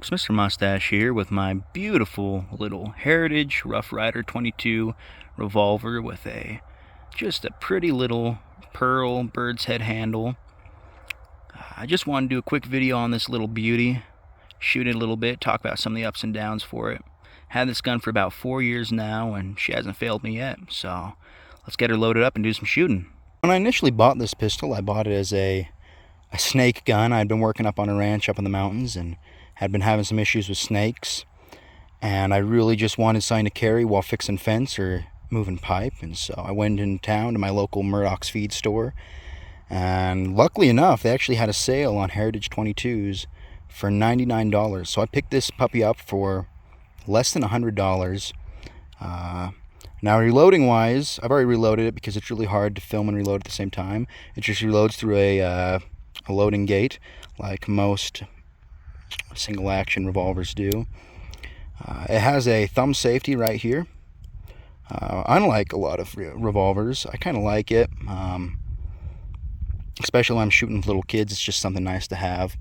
folks, Mr. Mustache here with my beautiful little Heritage Rough Rider 22 revolver with just a pretty little pearl bird's head handle. I just want to do a quick video on this little beauty, shoot it a little bit, talk about some of the ups and downs for it. Had this gun for about 4 years now and she hasn't failed me yet, so let's get her loaded up and do some shooting. When I initially bought this pistol, I bought it as a snake gun. I'd been working up on a ranch up in the mountains and had been having some issues with snakes, and I really just wanted something to carry while fixing fence or moving pipe. And so I went in town to my local Murdoch's feed store, and luckily enough they actually had a sale on Heritage 22s for $99. So I picked this puppy up for less than $100. Now reloading wise, I've already reloaded it because it's really hard to film and reload at the same time. It just reloads through a loading gate like most single action revolvers do. It has a thumb safety right here. Unlike a lot of revolvers, I kind of like it, especially when I'm shooting with little kids. It's just something nice to have.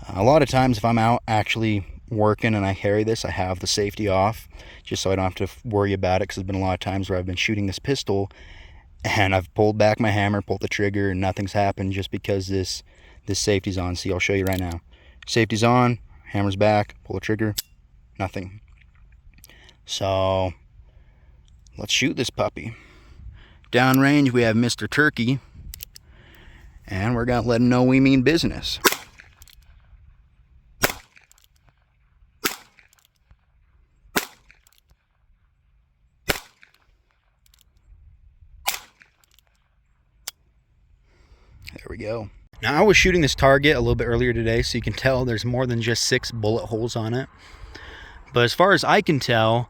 A lot of times if I'm out actually working and I carry this, I have the safety off just so I don't have to worry about it, because there's been a lot of times where I've been shooting this pistol and I've pulled back my hammer, pulled the trigger, and nothing's happened just because this safety's on. See, I'll show you right now. Safety's on, hammer's back, pull the trigger, nothing. So let's shoot this puppy. Downrange we have Mr. Turkey, and we're gonna let him know we mean business. There we go. Now I was shooting this target a little bit earlier today, so you can tell there's more than just 6 bullet holes on it. But as far as I can tell,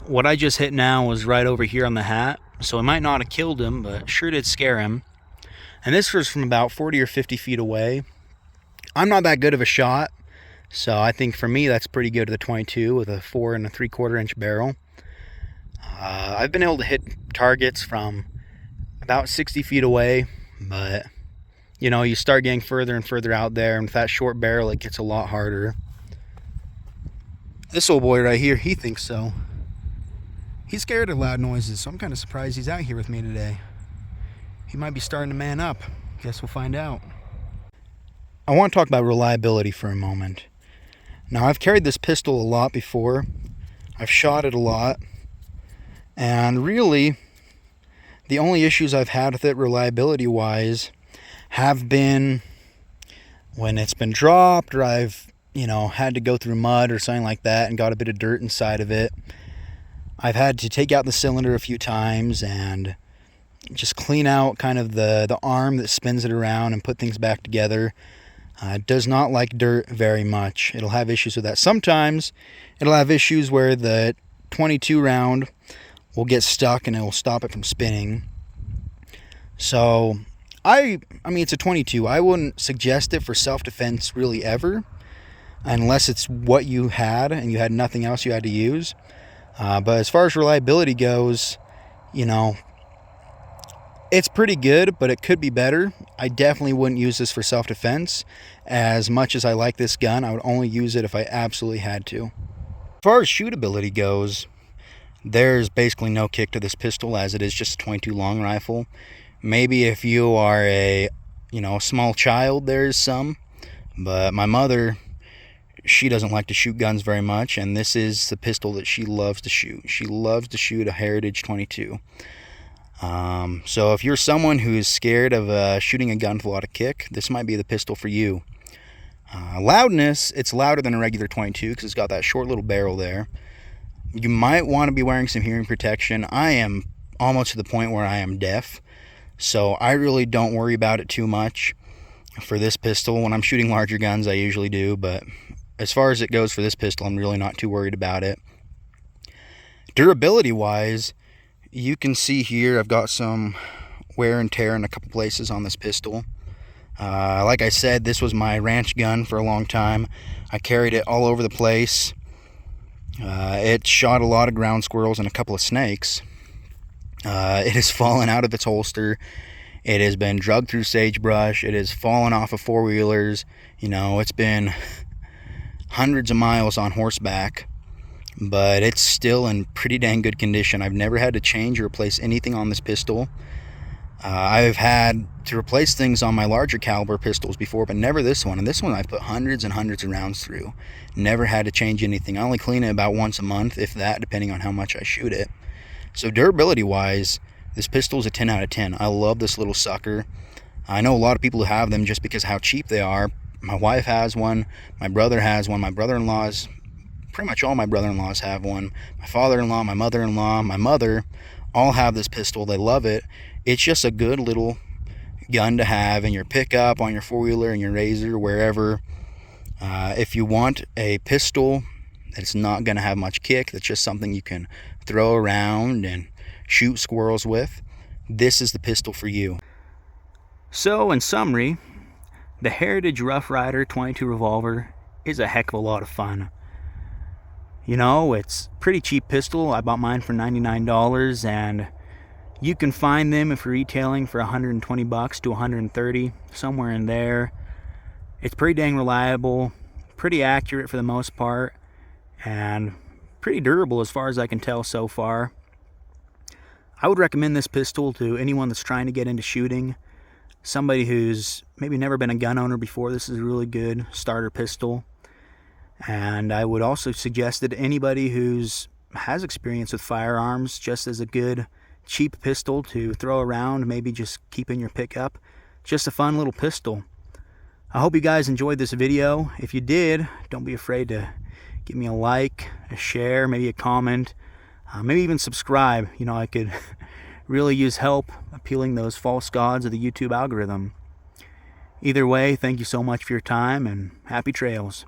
what I just hit now was right over here on the hat, so it might not have killed him, but sure did scare him. And this was from about 40 or 50 feet away. I'm not that good of a shot, so I think for me that's pretty good to the 22 with a 4 3/4 inch barrel. I've been able to hit targets from about 60 feet away, but you know, you start getting further and further out there, and with that short barrel it gets a lot harder. This old boy right here, he thinks so. He's scared of loud noises, so I'm kind of surprised he's out here with me today. He might be starting to man up. Guess we'll find out. I want to talk about reliability for a moment. Now, I've carried this pistol a lot before. I've shot it a lot, and really the only issues I've had with it reliability wise have been when it's been dropped, or I've, you know, had to go through mud or something like that and got a bit of dirt inside of it. I've had to take out the cylinder a few times and just clean out kind of the arm that spins it around and put things back together. It does not like dirt very much. It'll have issues with that. Sometimes it'll have issues where the 22 round will get stuck and it will stop it from spinning. So I mean, it's a 22. I wouldn't suggest it for self-defense really ever, unless it's what you had and you had nothing else you had to use. But as far as reliability goes, you know, it's pretty good, but it could be better. I definitely wouldn't use this for self-defense. As much as I like this gun, I would only use it if I absolutely had to. As far as shootability goes, there's basically no kick to this pistol, as it is just a 22 long rifle. Maybe if you are a small child, there's some, but my mother, she doesn't like to shoot guns very much, and this is the pistol that she loves to shoot. She loves to shoot a Heritage 22. So if you're someone who is scared of shooting a gun with a lot of kick, this might be the pistol for you. Loudness, it's louder than a regular 22 because it's got that short little barrel there. You might want to be wearing some hearing protection. I am almost to the point where I am deaf, so I really don't worry about it too much for this pistol. When I'm shooting larger guns, I usually do, but as far as it goes for this pistol, I'm really not too worried about it. Durability wise, you can see here I've got some wear and tear in a couple places on this pistol. Like I said, this was my ranch gun for a long time. I carried it all over the place. It shot a lot of ground squirrels and a couple of snakes. It has fallen out of its holster. It has been drugged through sagebrush. It has fallen off of four-wheelers. You know, it's been hundreds of miles on horseback, but it's still in pretty dang good condition. I've never had to change or replace anything on this pistol. I've had to replace things on my larger caliber pistols before, but never this one. And this one I've put hundreds and hundreds of rounds through. Never had to change anything. I only clean it about once a month, if that, depending on how much I shoot it. So durability wise, this pistol is a 10 out of 10. I love this little sucker. I know a lot of people who have them just because of how cheap they are. My wife has one. My brother has one. My brother-in-law's, pretty much all my brother-in-laws have one. My father-in-law, my mother-in-law, my mother all have this pistol. They love it. It's just a good little gun to have in your pickup, on your four-wheeler, in your RZR, wherever. If you want a pistol that's not going to have much kick, that's just something you can throw around and shoot squirrels with, this is the pistol for you. So, in summary, the Heritage Rough Rider 22 revolver is a heck of a lot of fun. You know, it's a pretty cheap pistol. I bought mine for $99, and you can find them if you're retailing for $120 to $130, somewhere in there. It's pretty dang reliable, pretty accurate for the most part, and pretty durable as far as I can tell so far. I would recommend this pistol to anyone that's trying to get into shooting. Somebody who's maybe never been a gun owner before, this is a really good starter pistol. And I would also suggest that anybody who's has experience with firearms, just as a good cheap pistol to throw around, maybe just keep in your pickup. Just a fun little pistol. I hope you guys enjoyed this video. If you did, don't be afraid to give me a like, a share, maybe a comment, maybe even subscribe. You know, I could really use help appealing those false gods of the YouTube algorithm. Either way, thank you so much for your time, and happy trails.